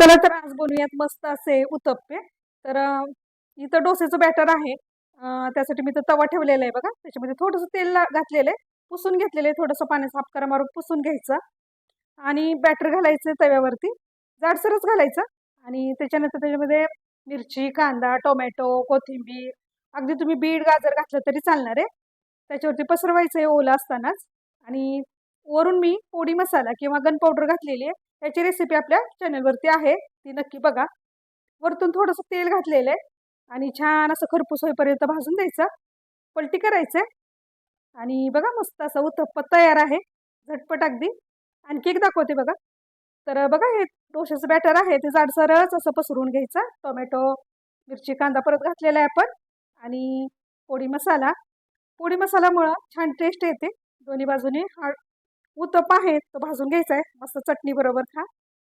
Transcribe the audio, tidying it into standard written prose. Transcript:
चला तर आज बनवूयात मस्त असे उत्तप्पे. तर इथं डोसेचं बॅटर आहे. त्यासाठी मी तर तवा ठेवलेला आहे बघा. त्याच्यामध्ये थोडंसं तेल घातलेलं आहे. पुसून घेतलेलं आहे. थोडंसं पाण्याचा हापकारा मारून पुसून घ्यायचं आणि बॅटर घालायचं तव्यावरती. जाडसरच घालायचं आणि त्याच्यानंतर त्याच्यामध्ये मिरची, कांदा, टोमॅटो, कोथिंबीर, अगदी तुम्ही बीट, गाजर घातलं तरी चालणार आहे. त्याच्यावरती पसरवायचं आहे ओलं असतानाच आणि वरून मी पोडी मसाला किंवा गन पावडर घातलेली आहे. त्याची रेसिपी आपल्या चॅनलवरती आहे, ती नक्की बघा. वरतून थोडंसं तेल घातलेलं आहे आणि छान असं खरपूस होईपर्यंत भाजून द्यायचं. पलटी करायचं आणि बघा मस्त असं उत्तप्पा तयार आहे. झटपट अगदी. आणखी एक दाखवते बघा. तर बघा हे डोशाचं बॅटर आहे ते जाडसरच असं पसरवून घ्यायचं. टोमॅटो, मिरची, कांदा परत घातलेला आहे आपण आणि पोडी मसाला. पोडी मसाल्यामुळं छान टेस्ट येते. दोन्ही बाजूने हा उत्तप्पा आहे तो भाजून घ्यायचा आहे मस्त चटणी बरोबर खा.